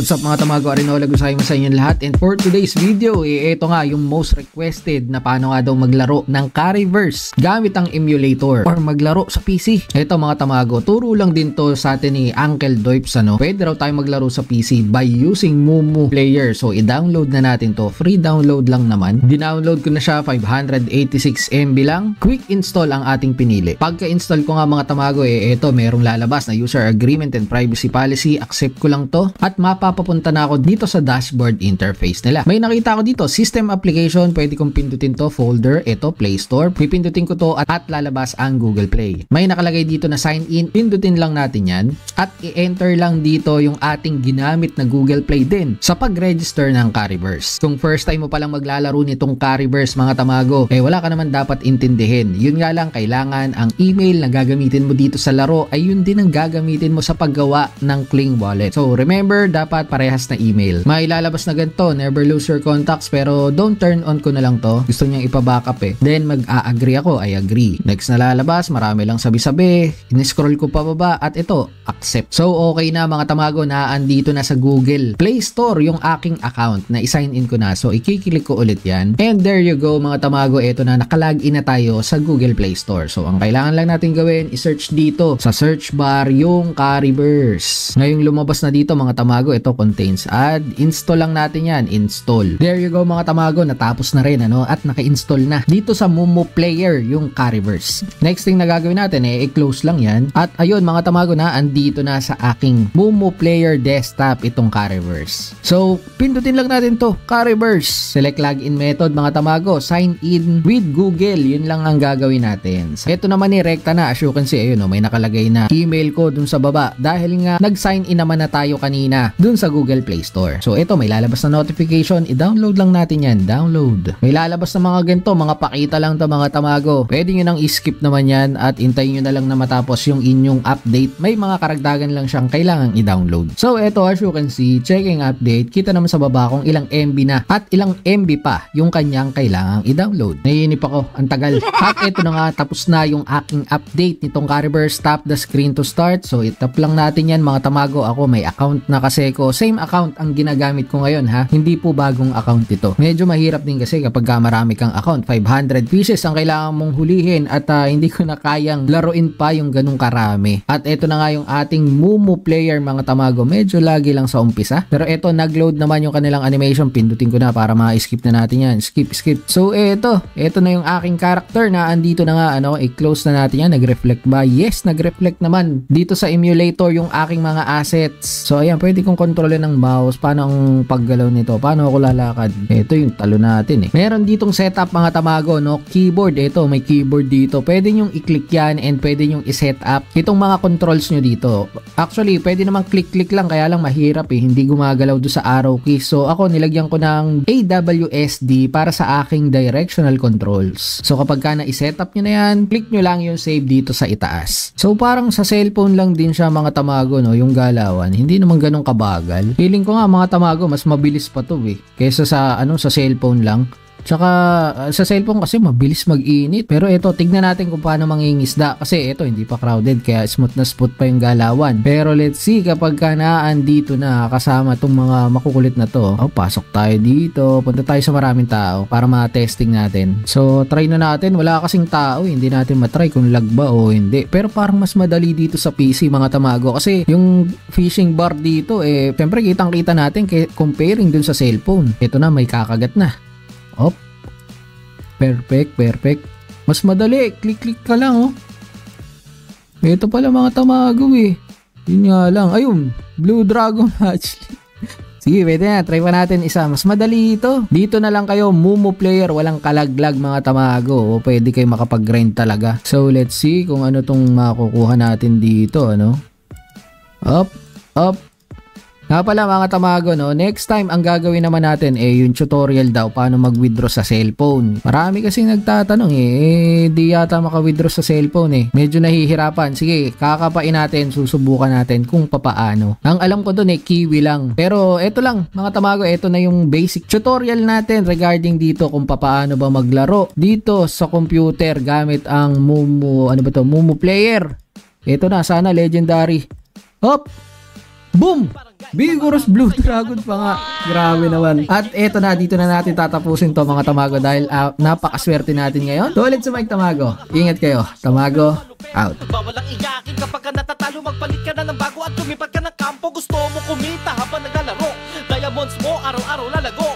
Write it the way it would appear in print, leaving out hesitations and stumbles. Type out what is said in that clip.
What's up mga tamago, Arinola Gusayma sa inyong lahat. And for today's video, ito nga yung most requested na paano nga daw maglaro ng Carryverse gamit ang emulator or maglaro sa PC. Ito mga tamago, turo lang din to sa atin ni Uncle Doipes, ano. Pwede raw tayo maglaro sa PC by using Mumu Player. So i-download na natin to, free download lang naman. Dinownload ko na siya, 586 MB lang. Quick install ang ating pinili. Pagka-install ko nga mga tamago, ito merong lalabas na user agreement and privacy policy. Accept ko lang to at mapapapunta na ako dito sa dashboard interface nila. May nakita ako dito, system application, pwede kong pindutin to, folder, ito, Play Store. Pipindutin ko to at lalabas ang Google Play. May nakalagay dito na sign in, pindutin lang natin yan at i-enter lang dito yung ating ginamit na Google Play din sa pag-register ng Carryverse. Kung first time mo palang maglalaro nitong Carryverse mga tamago, wala ka naman dapat intindihin. Yun nga lang, kailangan ang email na gagamitin mo dito sa laro ay yun din ang gagamitin mo sa paggawa ng Kling Wallet. So remember, dapat parehas na email. May lalabas na ganito, never lose your contacts, pero don't turn on ko na lang to. Gusto niyang ipa-backup Then mag-a-agree ako, I agree. Next na lalabas, marami lang sabi-sabi. In-scroll ko pababa at ito, accept. So okay na mga tamago, na andito na sa Google Play Store yung aking account na i-sign in ko na. So ikiklik ko ulit yan. And there you go mga tamago, ito na, nakalagin na tayo sa Google Play Store. So ang kailangan lang natin gawin, i-search dito sa search bar yung Carryverse. Ngayong lumabas na dito mga tamago, ito contains ad. Install lang natin yan, install. There you go mga tamago, natapos na rin ano, at naka-install na dito sa Mumu Player yung Carryverse. Next thing na gagawin natin i-close lang yan. At ayun mga tamago, na andito na sa aking Mumu Player desktop itong Carryverse. So pindutin lang natin to, Carryverse. Select login method mga tamago, sign in with Google. Yun lang ang gagawin natin. So, ito naman rekta na, as you can see, ayun may nakalagay na email ko dun sa baba dahil nga nag-sign in naman na tayo kanina dun sa Google Play Store. So ito, may lalabas na notification, i-download lang natin yan, download. May lalabas na mga ganito, mga pakita lang to mga tamago. Pwede nyo nang i-skip naman yan at intayin nyo na lang na matapos yung inyong update. May mga karagdagan lang siyang kailangang i-download. So ito, as you can see, checking update, kita naman sa baba kung ilang MB na at ilang MB pa yung kanyang kailangang i-download. Naiinip ako, ang tagal. At ito na nga, tapos na yung aking update nitong Carryverse. Tap the screen to start. So itap lang natin yan mga tamago. Ako may account na kasi ko. Same account ang ginagamit ko ngayon ha. Hindi po bagong account ito. Medyo mahirap din kasi kapag marami kang account. 500 pieces ang kailangan mong hulihin at hindi ko na kayang laruin pa yung ganung karami. At ito na nga yung ating Mumu Player mga tamago. Medyo lagi lang sa umpisa. Pero ito, nag-load naman yung kanilang animation. Pindutin ko na para ma-skip na natin yan. Skip. So ito na yung aking character na andito na nga ano. I-close na natin yan. Nag-reflect ba? Yes, nag-reflect naman. Dito sa emulator yung aking mga assets. So ayan, pwede kong kontrolin ng mouse. Paano ang paggalaw nito? Paano ako lalakad? Ito yung talo natin Meron ditong setup mga tamago, no? Keyboard, ito may keyboard dito. Pwede nyong i-click yan and pwede nyong i-set up itong mga controls nyo dito. Actually, pwede namang click-click lang, kaya lang mahirap hindi gumagalaw do sa arrow keys. So ako, nilagyan ko ng AWSD para sa aking directional controls. So kapag ka na-set up nyo na yan, click nyo lang yung save dito sa itaas. So parang sa cellphone lang din siya mga tamago, no? Yung galawan, hindi naman ganun kabagal. Feeling ko nga mga tamago, mas mabilis pa to kaysa sa sa cellphone lang. Tsaka sa cellphone kasi mabilis mag-init. Pero ito, tignan natin kung paano mangingisda. Kasi ito, hindi pa crowded, kaya smooth na smooth pa yung galawan. Pero let's see, kapag ka naandito na kasama itong mga makukulit na to, pasok tayo dito. Punta tayo sa maraming tao para ma-testing natin. So try na natin. Wala kasing tao, hindi natin matry kung lag ba o hindi. Pero parang mas madali dito sa PC mga tamago. Kasi yung fishing bar dito, syempre kitang-kita natin comparing dun sa cellphone. Ito na, may kakagat na. Perfect. Mas madali, click ka lang Ito pala mga tamago Yun nga lang, ayun, Blue Dragon Hatch. Sige, pwede na, try pa natin isa. Mas madali ito. Dito na lang kayo, Mumu Player, walang kalaglag mga tamago. O pwede kayo makapag-grind talaga. So let's see kung ano tong makukuha natin dito, Up. Nga pala mga tamago, no? Next time, ang gagawin naman natin yung tutorial daw paano mag-withdraw sa cellphone. Marami kasi nagtatanong di yata maka-withdraw sa cellphone Medyo nahihirapan. Sige, kakapain natin, susubukan natin kung papaano. Ang alam ko doon Kiwi lang. Pero eto lang, mga tamago, eto na yung basic tutorial natin regarding dito kung papaano ba maglaro dito sa computer gamit ang Mumu, Mumu Player. Eto na, sana legendary. Hop! Boom! Vigorous Blue Dragon pa nga. Grabe naman. At eto na, dito na natin tatapusin to mga Tamago dahil napakaswerte natin ngayon. So ulit sa Mike Tamago. Ingat kayo. Tamago, out. Bawalang iyakin kapag ka natatalo, magpalit ka na ng bago at lumipat ka ng kampo. Gusto mo kumita habang naglalaro, diamonds mo araw-araw lalago.